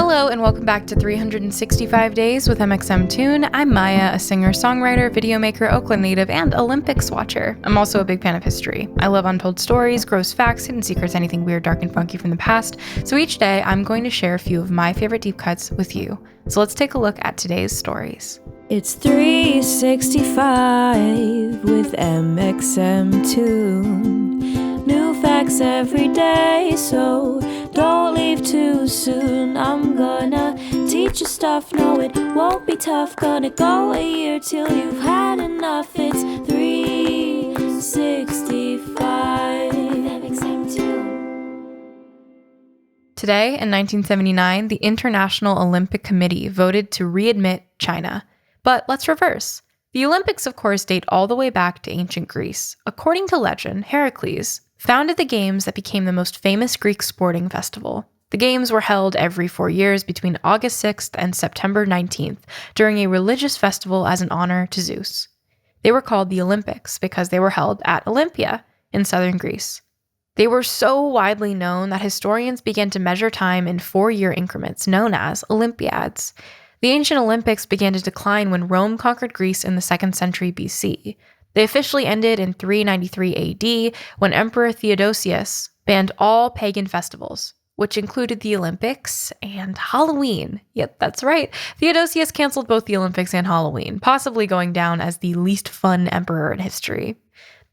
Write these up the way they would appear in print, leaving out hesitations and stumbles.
Hello and welcome back to 365 Days with mxmtoon. I'm Maia, a singer, songwriter, video maker, Oakland native, and Olympics watcher. I'm also a big fan of history. I love untold stories, gross facts, hidden secrets, anything weird, dark, and funky from the past. So each day, I'm going to share a few of my favorite deep cuts with you. So let's take a look at today's stories. It's 365 with mxmtoon. New facts every day, so don't leave too soon. I'm gonna teach you stuff, no it won't be tough. Gonna go a year till you've had enough. It's 365 mxmtoon. Today, in 1979, the International Olympic Committee voted to readmit China. But let's reverse. The Olympics, of course, date all the way back to ancient Greece. According to legend, Heracles founded the games that became the most famous Greek sporting festival. The games were held every 4 years between August 6th and September 19th during a religious festival as an honor to Zeus. They were called the Olympics because they were held at Olympia in southern Greece. They were so widely known that historians began to measure time in 4-year increments known as Olympiads. The ancient Olympics began to decline when Rome conquered Greece in the 2nd century BC. They officially ended in 393 AD when Emperor Theodosius banned all pagan festivals, which included the Olympics and Halloween. Yep, that's right. Theodosius canceled both the Olympics and Halloween, possibly going down as the least fun emperor in history.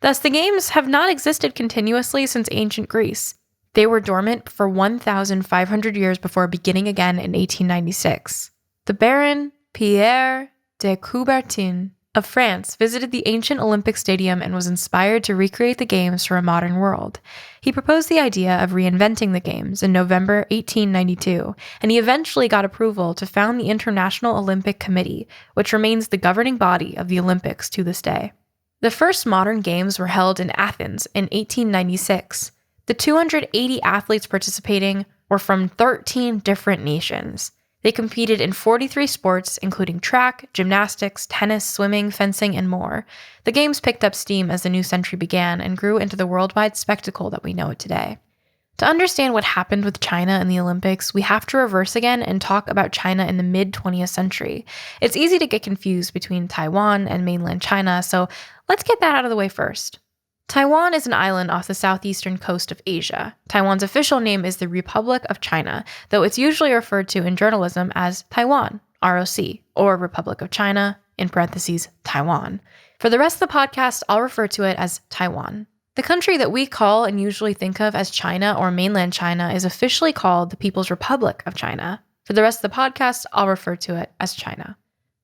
Thus, the games have not existed continuously since ancient Greece. They were dormant for 1,500 years before beginning again in 1896. The Baron Pierre de Coubertin of France visited the ancient Olympic Stadium and was inspired to recreate the games for a modern world. He proposed the idea of reinventing the games in November 1892, and he eventually got approval to found the International Olympic Committee, which remains the governing body of the Olympics to this day. The first modern games were held in Athens in 1896. The 280 athletes participating were from 13 different nations. They competed in 43 sports, including track, gymnastics, tennis, swimming, fencing, and more. The games picked up steam as the new century began and grew into the worldwide spectacle that we know it today. To understand what happened with China in the Olympics, we have to reverse again and talk about China in the mid-20th century. It's easy to get confused between Taiwan and mainland China, so let's get that out of the way first. Taiwan is an island off the southeastern coast of Asia. Taiwan's official name is the Republic of China, though it's usually referred to in journalism as Taiwan, ROC, or Republic of China, in parentheses, Taiwan. For the rest of the podcast, I'll refer to it as Taiwan. The country that we call and usually think of as China or mainland China is officially called the People's Republic of China. For the rest of the podcast, I'll refer to it as China.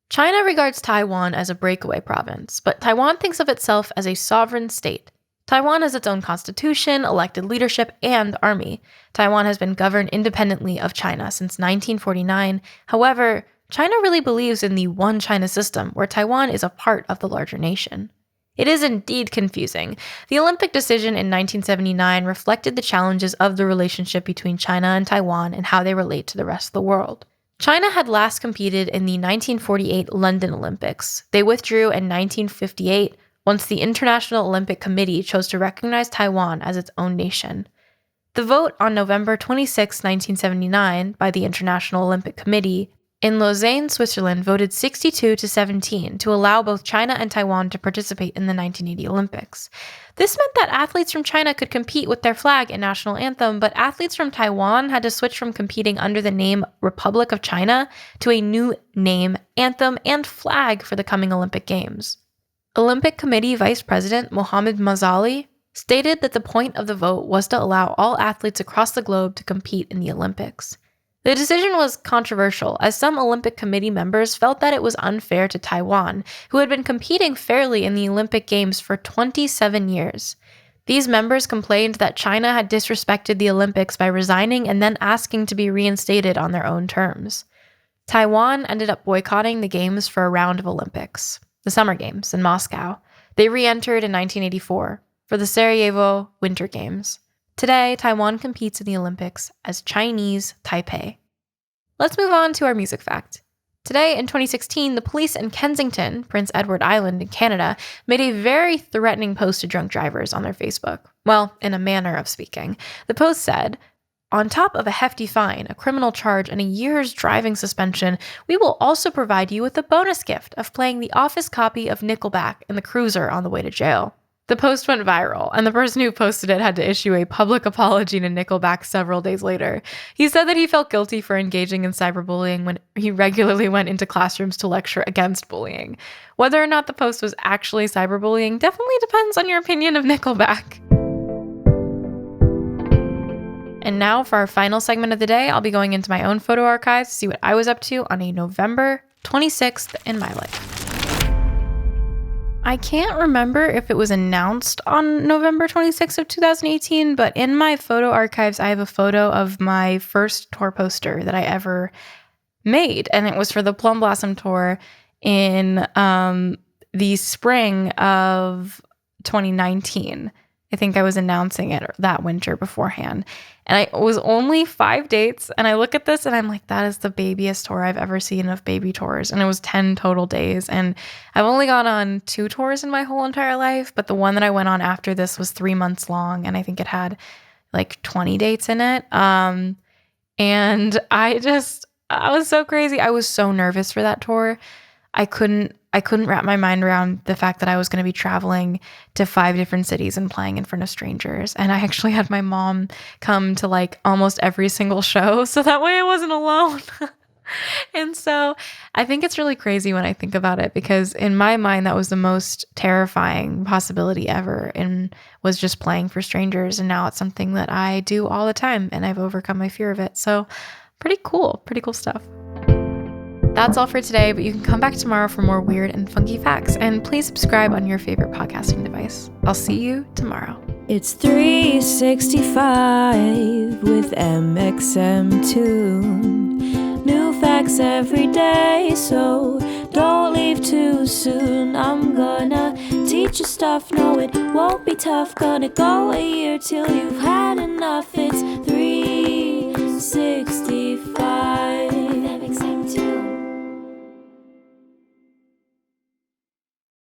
China regards Taiwan as a breakaway province, but Taiwan thinks of itself as a sovereign state. Taiwan has its own constitution, elected leadership, and army. Taiwan has been governed independently of China since 1949. However, China really believes in the one China system, where Taiwan is a part of the larger nation. It is indeed confusing. The Olympic decision in 1979 reflected the challenges of the relationship between China and Taiwan and how they relate to the rest of the world. China had last competed in the 1948 London Olympics. They withdrew in 1958 once the International Olympic Committee chose to recognize Taiwan as its own nation. The vote on November 26, 1979, by the International Olympic Committee in Lausanne, Switzerland, voted 62-17 to allow both China and Taiwan to participate in the 1980 Olympics. This meant that athletes from China could compete with their flag and national anthem, but athletes from Taiwan had to switch from competing under the name Republic of China to a new name, anthem, and flag for the coming Olympic Games. Olympic Committee Vice President Mohammad Mazali stated that the point of the vote was to allow all athletes across the globe to compete in the Olympics. The decision was controversial, as some Olympic Committee members felt that it was unfair to Taiwan, who had been competing fairly in the Olympic Games for 27 years. These members complained that China had disrespected the Olympics by resigning and then asking to be reinstated on their own terms. Taiwan ended up boycotting the Games for a round of Olympics, the Summer Games in Moscow. They re-entered in 1984 for the Sarajevo Winter Games. Today, Taiwan competes in the Olympics as Chinese Taipei. Let's move on to our music fact. Today, in 2016, the police in Kensington, Prince Edward Island in Canada, made a very threatening post to drunk drivers on their Facebook. Well, in a manner of speaking. The post said, On top of a hefty fine, a criminal charge, and a year's driving suspension, we will also provide you with a bonus gift of playing the office copy of Nickelback in the cruiser on the way to jail. The post went viral, and the person who posted it had to issue a public apology to Nickelback several days later. He said that he felt guilty for engaging in cyberbullying when he regularly went into classrooms to lecture against bullying. Whether or not the post was actually cyberbullying definitely depends on your opinion of Nickelback. And now for our final segment of the day, I'll be going into my own photo archives to see what I was up to on a November 26th in my life. I can't remember if it was announced on November 26th of 2018, but in my photo archives, I have a photo of my first tour poster that I ever made, and it was for the Plum Blossom tour in the spring of 2019. I think I was announcing it that winter beforehand. And it was only 5 dates. And I look at this and I'm like, that is the babiest tour I've ever seen of baby tours. And it was 10 total days. And I've only gone on 2 tours in my whole entire life. But the one that I went on after this was 3 months long. And I think it had like 20 dates in it. And I was so crazy. I was so nervous for that tour. I couldn't wrap my mind around the fact that I was going to be traveling to 5 different cities and playing in front of strangers. And I actually had my mom come to like almost every single show, so that way I wasn't alone. And so I think it's really crazy when I think about it, because in my mind, that was the most terrifying possibility ever, and was just playing for strangers. And now it's something that I do all the time, and I've overcome my fear of it. So pretty cool stuff. That's all for today, but you can come back tomorrow for more weird and funky facts. And please subscribe on your favorite podcasting device. I'll see you tomorrow. It's 365 with mxmtoon. New facts every day, so don't leave too soon. I'm gonna teach you stuff, no it won't be tough. Gonna go a year till you've had enough. It's 360